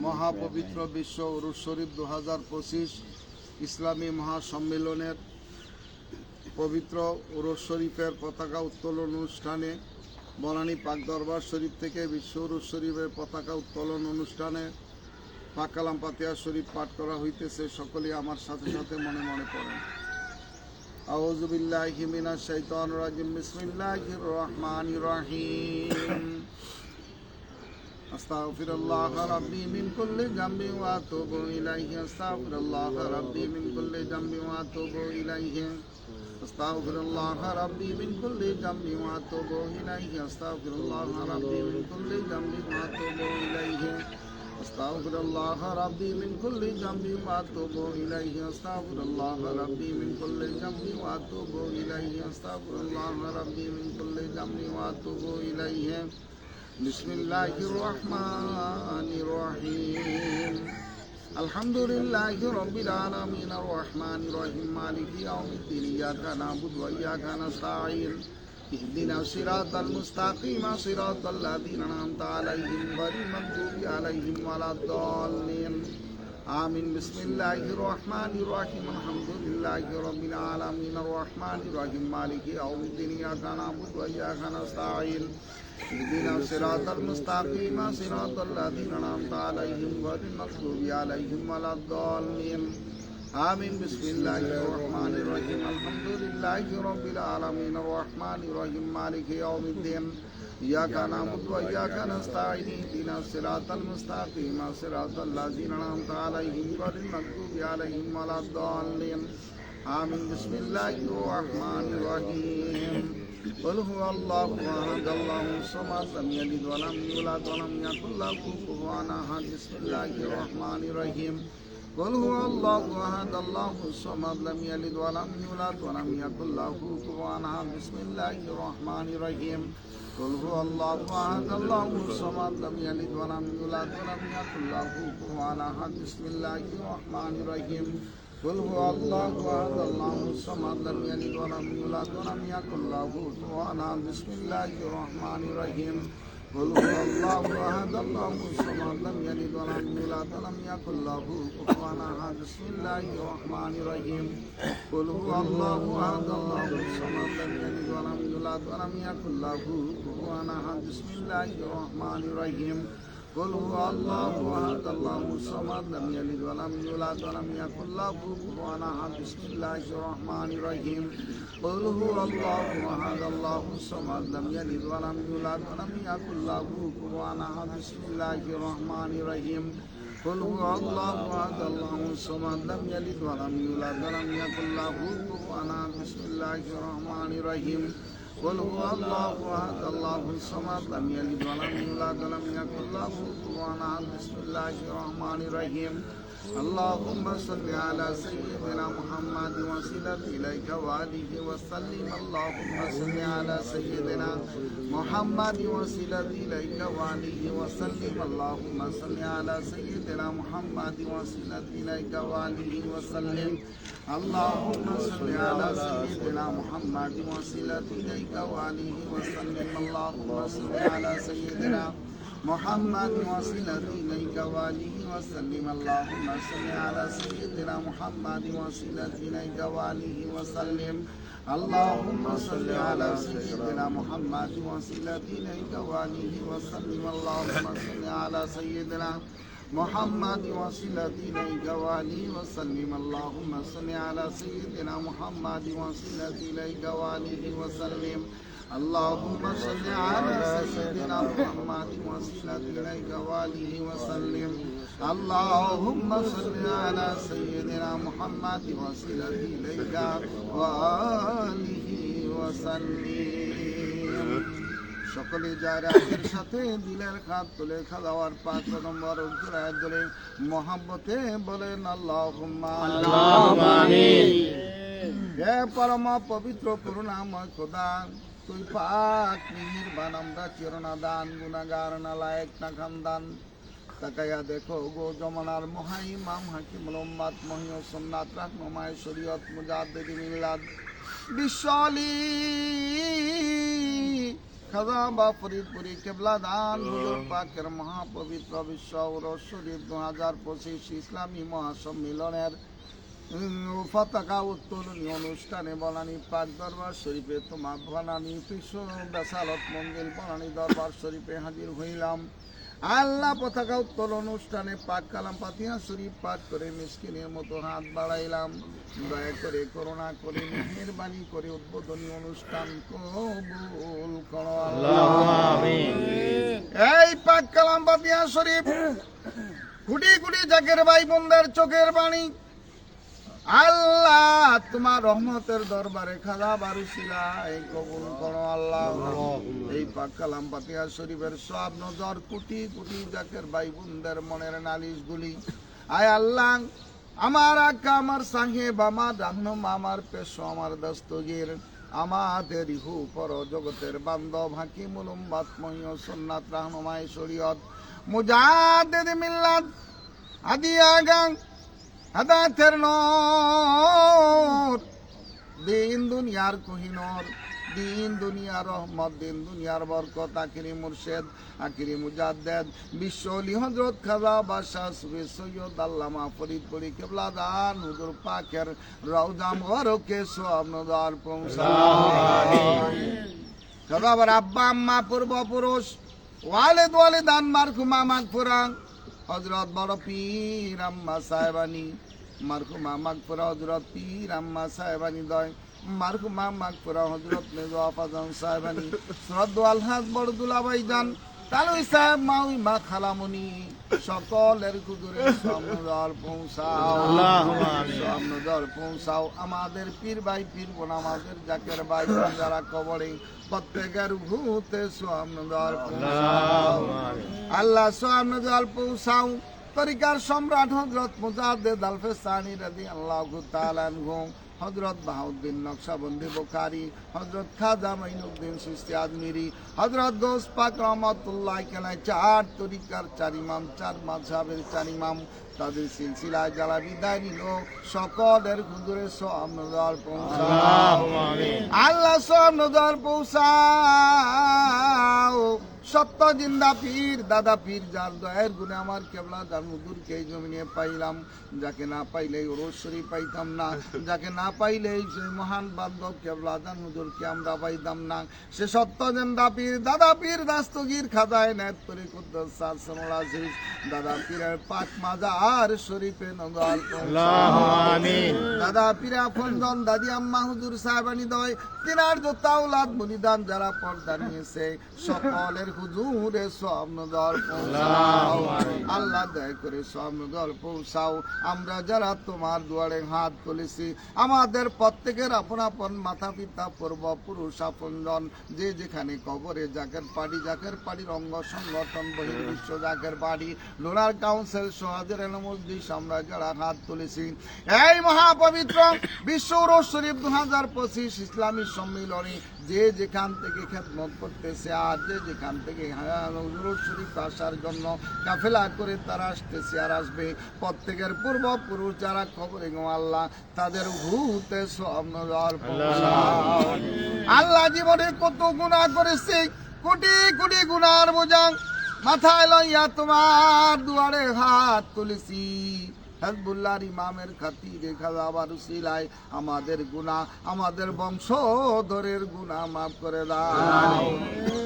মহাপবিত্র বিশ্ব উরুস শরীফ 2025 ইসলামী মহাসম্মেলনের পবিত্র উরুস শরীফের পতাকা উত্তোলন অনুষ্ঠানে বনানী পাক দরবার শরীফ থেকে বিশ্ব উরুস শরীফের পতাকা উত্তোলন অনুষ্ঠানে পাক কালাম ফাতিহা শরীফ পাঠ করা হইতেছে। সকলেই আমার সাথে সাথে মনে মনে পড়েন। আউযু বিল্লাহি মিনাশ শাইতানির রাজিম। বিসমিল্লাহির রহমানির রহিম। আস্তাগফিরুল্লাহ রাব্বি মিন কুল্লি যামবি ওয়া আতুবু ইলাইহি। আস্তাগফিরুল্লাহ রাব্বি মিন কুল্লি যামবি ওয়া আতুবু ইলাইহি। আস্তাগফিরুল্লাহ রাব্বি মিন কুল্লি যামবি ওয়া আতুবু ইলাইহি। আস্তাগফিরুল্লাহ রাব্বি মিন কুল্লি যামবি ওয়া আতুবু ইলাইহি। আস্তাগফিরুল্লাহ রাব্বি মিন কুল্লি যামবি ওয়া আতুবু ইলাইহি। আস্তাগফিরুল্লাহ রাব্বি মিন কুল্লি যামবি ওয়া আতুবু ইলাইহি। আস্তাগফিরুল্লাহ রাব্বি মিন কুল্লি যামবি ওয়া আতুবু ইলাইহি। বিসমিল্লাহির রহমানির রহিম। আলহামদুলিল্লাহি রাব্বিল আলামিন আর রহমানির রহিম মালিকি ইয়াউমিদ্দিন। ইয়াকা না'বুদু ওয়া ইয়াকা নাস্তাঈন। ইহদিনাস সিরাতাল মুস্তাকিম সিরাতাল লাযিনা আন'আমতা আলাইহিম গায়রিল মাগদুবি আলাইহিম ওয়ালাদ-দাল্লিন। আমিন। বিসমিল্লাহির রহমানির রহিম। আলহামদুলিল্লাহি রাব্বিল আলামিন আর রহমানির রহিম মালিকি ইয়াউমিদ্দিন। ইয়াকা না'বুদু ওয়া ইয়াকা নাস্তাঈন। ইহদিনাস সিরাতাল মুস্তাকিম সিরাতাল লাযিনা আন'আমতা আলাইহিম গায়রিল মাগদুবি আলাইহিম ওয়ালাদ-দাল্লিন। আমিন। বিসমিল্লাহির রহমানির রহিম। আলহামদুলিল্লাহি রাব্বিল আলামিন আর রহমানির রহিম মালিকি ইয়াউমিদ্দিন। ইয়াকা না'বুদু ওয়া ইয়াকা নাস্তাঈন। ইহদিনাস সিরাতাল মুস্তাকিম সিরাতাল লাযিনা আন'আমতা আলাইহিম গায়রিল মাগদুবি আলাইহিম ওয়ালাদ-দাল্লিন। আমিন। বিসমিল্লাহির রহমানির রহিম। قل هو الله احد الله الصمد لم يلد ولم يولد ولم يكن له كفوا احد. بسم الله الرحمن الرحيم. قل هو الله احد الله الصمد لم يلد ولم يولد ولم يكن له كفوا احد. بسم الله الرحمن الرحيم. قل هو الله احد الله الصمد لم يلد ولم يولد ولم يكن له كفوا احد. بسم الله الرحمن الرحيم. قل هو الله احد الله الصمد لم يلد ولم يولد ولم يكن له كفوا احد. بسم الله الرحمن الرحيم. قل هو الله احد الله الصمد لم يلد ولم يولد ولم يكن له كفوا احد. بسم الله الرحمن الرحيم. قل هو الله احد الله الصمد لم يلد ولم يولد ولم يكن له كفوا احد. بسم الله الرحمن الرحيم. قل هو الله احد الله الصمد لم يلد ولم يولد ولم يكن له كفوا احد. بسم الله الرحمن الرحيم. قل هو الله احد الله الصمد لم يلد ولم يولد ولم يكن له كفوا احد. بسم الله الرحمن الرحيم. قل هو الله احد الله الصمد لم يلد ولم يولد ولم يكن له كفوا احد. بسم الله الرحمن الرحيم. قل هو الله احد الله الصمد لم يلد ولم يولد ولم يكن له كفوا احد. بسم الله الرحمن الرحيم. اللهم صل على سيدنا محمد وسلم إليك وآله وسلم. اللهم صل على سيدنا محمد وسلم إليك وآله وسلم. اللهم صل على سيدنا محمد وسلم إليك وآله وسلم. اللهم صل على سيدنا محمد وسلم إليك وآله وسلم. اللهم صل على سيدنا محمد وسلم إليك وآله وسلم. اللهم صل على سيدنا محمد وسلم إليك وآله وسلم. اللهم صل على سيدنا محمد وسلم إليك وآله وسلم. اللهم صل على سيدنا محمد وسلم إليك وآله وسلم. اللهم صل على سيدنا محمد وسلم إليك وآله وسلم. اللهم صل على سيدنا محمد وسلم إليك وآله وسلم. اللهم صل على سيدنا محمد وسلم إليك وآله وسلم. সকলে যারা এর সাথে দিলের খাত তুলে খাওয়ার 5 নম্বর উত্তরায় ধরে মহব্বতে বলেন আল্লাহুম্মা আমিন। হে পরম পবিত্র করুণাময় খোদা, তুই পাক নির্বাণ, আমরা চিরনা দান গুনাহগার না লায়েক না খানদান। তাকায়া দেখো গো জমানার মহা ইমাম হাকিমুল উম্মাত মহিয় সুন্নাত রাহনুমায়ে শরীয়ত মুজাদ্দিদ মিল্লাত বিশ্বলি খাজা বা ফরিদপুরি কেবলা দান হুজুর পাকের মহাপবিত্র বিশ্ব উরস শরীফ 2025 ইসলামী মহাসম্মিলনের পতাকা উত্তোলনী অনুষ্ঠানে বনানী পাক দরবার শরীফে তোমার বনানী বিশ্ব বেসালত মন্দির বনানী দরবার শরীফে হাজির হইলাম। আল্লাহ পতাকা উত্তোলন অনুষ্ঠানে পাক কালাম পাতিয়া শরীফ পাঠ করে মিসকিনের মতো হাত বাড়াইলাম। দয়া করে করুণা করে মেহেরবানি করে উদ্বোধনী অনুষ্ঠান কবুল করো আল্লাহুম্মা আমিন। এই পাক কালাম পাতিয়া শরীফ কোটি কোটি জাকের ভাই বোনদের চোখের বাণী আল্লাহ তোমার রহমতের দরবারে খাজা বারুসিলাই কবুল করো আল্লাহ। এই পাক কালাম পাতিয়া শরীফের সব নজর কোটি কোটি জাকের ভাই বোনদের মনের নালিশগুলি আয় আল্লাহ আমার আকা আমার সাহেব আমার রাহনুমা আমার পেশো আমার দস্তগীর আমাদের ইহু পর জগতের বান্ধব হাকিমুল উম্মাত মহিয় সুন্নাত রাহনুমায়ে শরীয়ত মুজাদ্দিদ মিল্লাত আদিয়াগাং হাদায়াতের নূর দিন দুনিয়ার কোহিনূর দিন দুনিয়ার রহমত দিন দুনিয়ার বরকত আখিরি মুর্শেদ আখিরি মুজাদ্দেদ বিশ্ব ওলি হযরত খাজা বাদশাহ সুফি সৈয়দ আল্লামা ফরিদপুরি কেবলা দান হুজুর পাকের রওজা মোবারকে সওয়াব নজর পৌঁছাও আমিন। খাজাবার আব্বা আম্মা পূর্বপুরুষ ওয়ালিদ ওয়ালিদান মারহুমা মাগফুরা হযরত বড় পীর আম্মা সাহেবানী মারহুমা মাগফুরা হযরত পীর আম্মা সাহেবানী দয় মারহুমা মাগফুরা হযরত মেজো আফাজান সাহেবানী শ্রদ্ধা আলহাজ বড় দুলাভাই জান তালুই সাহেব মাউই মা খালামুনি সকলের কুদরে সামনদার পৌঁছাও আল্লাহুম্মা আমিন। সামনদার পৌঁছাও আমাদের পীর ভাই পীর বোন আমাদের জাকের ভাই যারা কবরে প্রত্যেকের ভূতে সামনদার পৌঁছাও আল্লাহ সামনদার পৌঁছাও। তরিকার সম্রাট হযরত মুজাদ্দিদ আল ফেসানি রাদিয়াল্লাহু তাআলা আনহু হযরত বাহাউদ্দিন নকশবন্দি বুখারী হযরত খাজা মাইনুদ্দিন চিশতি আজমিরি হযরত গৌস পাক রহমাতুল্লাহ আলাইহি চার তরিকার চার ইমাম চার মাযহাবের চার ইমাম তাদের সিলসিলায় যারা বিদায় নিল সকলের হুজুরে সওয়াব নজর পৌঁছাও আল্লাহুম্মা আমিন। আল্লাহ সওয়াব নজর পৌঁছাও। সত্য জিন্দা পীর দাদা পীর যার দয়ের গুণে আমার কেবলা যার হুজুরকে এই জমিনে পাইলাম যাকে না পাইলে ওরস শরীফ পাইতাম না যাকে না পাইলে সেই মহান বান্ধব কেবলা যার হুজুরকে আমরা পাইতাম না সে সত্য জিন্দা পীর দাদা পীর দাস্তগীর খাজায় নেত করে কুদ্দুস সারসুল আজিজ দাদা পীরের পাক মাজার শরীফে নজর আল্লাহুম্মা আমিন। দাদা পীর আফনজন দাদি আম্মা হুজুর সাহেবানী দয় তিনার যত আওলাদ মুরিদান যারা পর্দা নিয়েছে সকলের হুজুরে সওয়াব নজর পৌঁছাও আল্লাহ দয়া করে সওয়াব নজর পৌঁছাও। আমরা যারা তোমার দুয়ারে হাত তুলেছি আমাদের প্রত্যেকের আপন আপন মাতা পিতা পূর্বপুরুষ আপনজন যে যেখানে কবরে জাকের পাড়ির অঙ্গ সংগঠন বহির্বিশ্ব জাকের পাড়ি লোনার কাউন্সিল সহাজের মজলিস আমরা যারা হাত তুলেছি এই মহাপবিত্র বিশ্ব উরস শরীফ 2025 ইসলামী সম্মিলনী যে যেখান থেকে খেদমত করতেছে আর যে যেখান থেকে উরস শরীফ আসার জন্য কাফেলা করে তারা আসতেছে আর আসবে প্রত্যেকের পূর্বপুরুষ যারা কবরে গো আল্লাহ তাদের ভূতে সওয়াব নজর পৌঁছাও আল্লাহ জীবনে কত গুনাহ করেছে কোটি কোটি গুনার বোঝা মাথায় লইয়া তোমার দুয়ারে হাত তুলেছি হিজবুল্লাহর ইমামের খাতিরে খাজা বারুসিলাই আমাদের গুনাহ আমাদের বংশধরের গুনাহ মাফ করে দাও।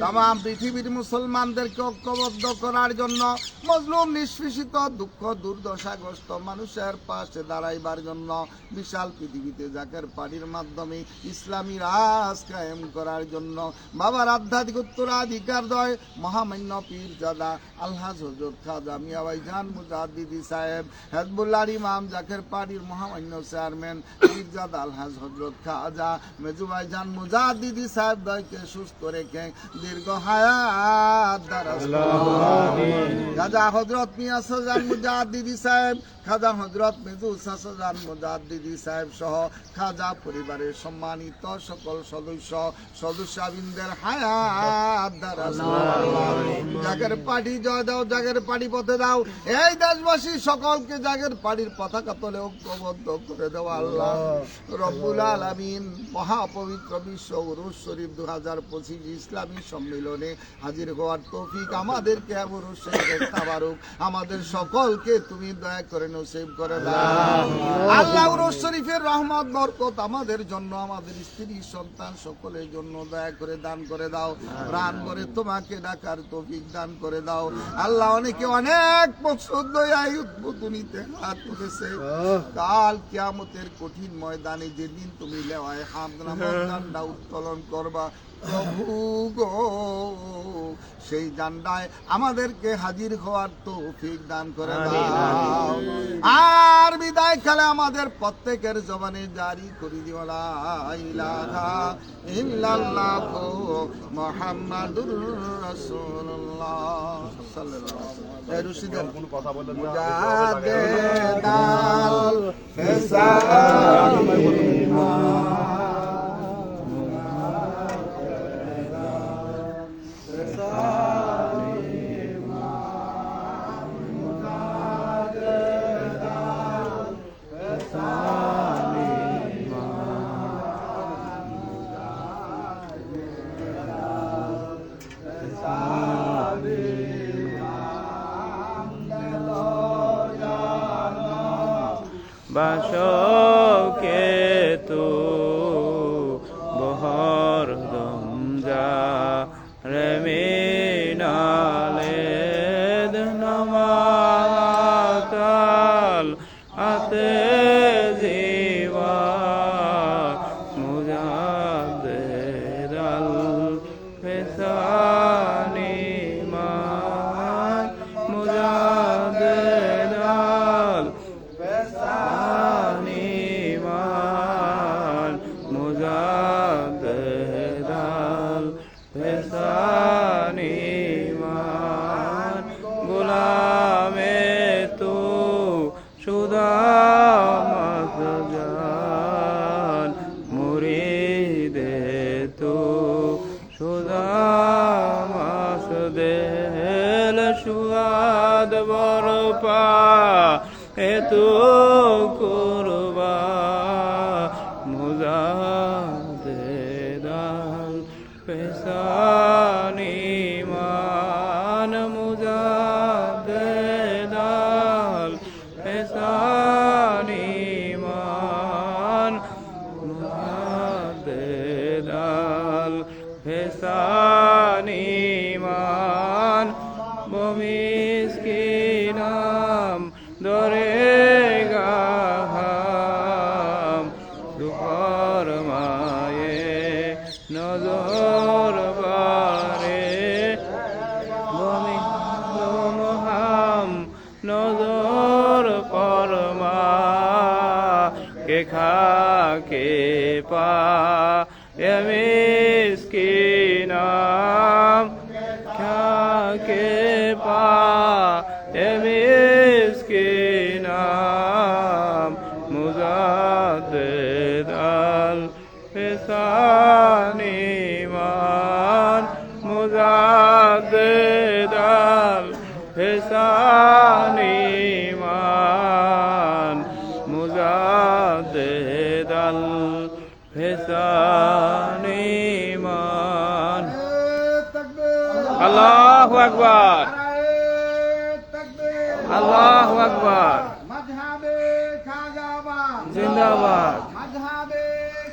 তামাম পৃথিবীর মুসলমানদেরকে ঐক্যবদ্ধ করার জন্য মজলুম নিষ্পেষিত দুঃখ দুর্দশাগ্রস্ত মানুষের পাশে দাঁড়াইবার জন্য বিশাল পৃথিবীতে জাকের পাড়ির মাধ্যমে ইসলামী রাজ কায়েম করার জন্য বাবার আধ্যাত্মিক উত্তরাধিকার দয় মহামান্য পীরজাদা আলহাজ হযরত খাজা মিয়া ভাইজান মুজাদ্দিদি সাহেব হিজবুল্লাহর ইমাম জাকের পাড়ির মহামান্য চেয়ারম্যান পীরজাদা আলহাজ হযরত খাজা মেজু ভাইজান মুজাদ্দিদি সাহেব দয়কে সুস্থ রেখে দীর্ঘ হায়াত দারাজ খাজা হযরত মিয়া সাজান মুজাদ্দিদি সাহেব খাজা হযরত মেজু সাজান মুজাদ্দিদি সাহেব সহ খাজা পরিবারের সম্মানিত সকল সদস্যবৃন্দের হায়াত দারাজ জাগের পার্টি জয় দাও জাগের পার্টি পথে দাও এই দেশবাসী সকলকে জাগের আমাদের বাড়ির পতাকা তলে ঐক্যবদ্ধ করে দেওয়া আল্লাহ রব্বুল আলামিন। মহাপবিত্র বিশ্ব উরুস শরীফ 2025 ইসলামী সম্মেলনে হাজির হওয়ার তৌফিক আমাদেরকে উরুস শরীফের তাবারুক আমাদের সকলকে তুমি দয়া করে নসিব করে দাও আল্লাহ। উরুস শরীফের রহমত বরকত আমাদের জন্য, আমাদের স্ত্রী সন্তান সকলের জন্য দয়া করে দান করে দাও। প্রাণ করে তোমাকে ডাকার তৌফিক দান করে দাও আল্লাহ। অনেকে অনেক মকসুদ দয়ায় উদ্বোধনীতে হাত তুলেছে। কাল কিয়ামতের কঠিন ময়দানে যেদিন তুমি লেওয়ায় হামদা উত্তোলন করবা প্রভু গো, সেই জান্ডায় আমাদেরকে হাজির হওয়ার তৌফিক দান করে দাও। আর বিদায় কালে আমাদের প্রত্যেকের জবানে জারি করে দিও লা ইলাহা ইল্লাল্লাহু মুহাম্মাদুর রাসূলুল্লাহ সাল্লাল্লাহু আলাইহি ওয়াসাল্লাম। কোন কথা বললেন মুজাদ্দিদাল ফিসালিমা বাসকে তো বহর দমজা রেমিনালে নমাতাল আতে জীবা মুজাদ্দিদাল ফিসানি মান মুজাদ্দিদাল মুজাদ্দিদাল ফিসানিমান গোলামে তো সুদামত জান মুরিদে তো সুদামত দেল সুয়াদ বরপা এতো কুরবা মুজাদ্দিদাল ফিসানিমান মুজাদ্দিদাল ফিসানিমান মুজাদ্দিদাল ফিসানিমান বমিস্কিনাম দরে গাহাম দুঃখর মায়ে নজর বারে বমি মহাম নজর পরমা কে খাকে পা এমিস্কিনাম খাকে পা এমিস্কিনাম মুজাদ্দিদাল ফিসানিমান মুজাদ্দিদাল ফিসানিমান মুজাদ্দিদাল ফিসানিমান। আল্লাহু আকবার আল্লাহু আকবার মাযহাবে খাজাবাদ জিন্দাবাদ মাযহাবে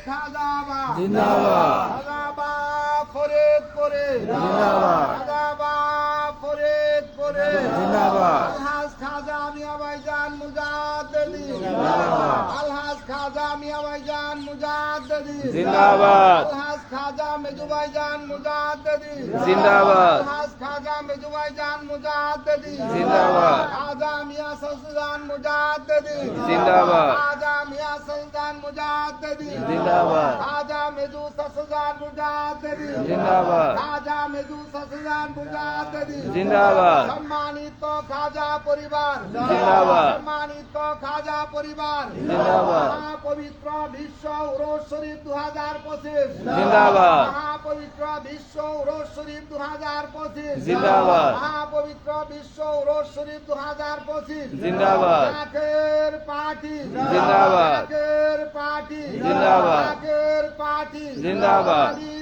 খাজাবাদ জিন্দাবাদ খাজাবাদ ফরিদপুরে জিন্দাবাদ খাজাবাদ ফরিদপুরে জিন্দাবাদ আলহাজ খাজা মিয়া ভাইজান মুজাদ্দিদি জিন্দাবাদ আলহাজ খাজা মিয়া ভাইজান মুজাদ্দিদি জিন্দাবাদ আলহাজ খাজা মেজু ভাইজান মুজাদ্দিদি জিন্দাবাদ আলহাজ খাজা মেজু ভাইজান মুজাদ্দিদি জিন্দাবাদ খাজা মিয়া সুলতান মুজাদ্দিদি জিন্দাবাদ খাজা মিয়া সুলতান মুজাদ্দিদি জিন্দাবাদ খাজা মেজু সুলতান মুজাদ্দিদি জিন্দাবাদ খাজা মেজু সুলতান মুজাদ্দিদি জিন্দাবাদ সম্মানিত খাজা পরিবার জিন্দাবাদ সম্মানিত খাজা পরিবার জিন্দাবাদ পবিত্র বিশ্ব উরুস শরীফ 2025 জিন্দাবাদ জিন্দাবাদ। মহাপবিত্র বিশ্ব উরুস শরীফ 2025 জিন্দাবাদ। মহাপবিত্র বিশ্ব উরুস শরীফ 2025 জিন্দাবাদ। জাকের পার্টি জিন্দাবাদ। জাকের পার্টি জিন্দাবাদ। জাকের পার্টি জিন্দাবাদ। বাঙালি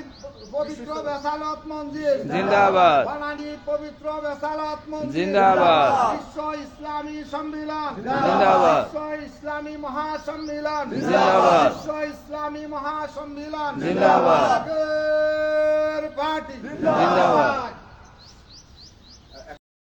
পবিত্র বেসালত মন্দির জিন্দাবাদ। বাঙালি পবিত্র বেসালত মন্দির জিন্দাবাদ। বিশ্ব ইসলামী সম্মেলন জিন্দাবাদ। বিশ্ব ইসলামী মহাসম্মেলন জিন্দাবাদ। বিশ্ব ইসলামী মহাসম্মেলন জিন্দাবাদ। জাকের পার্টি জিন্দাবাদ।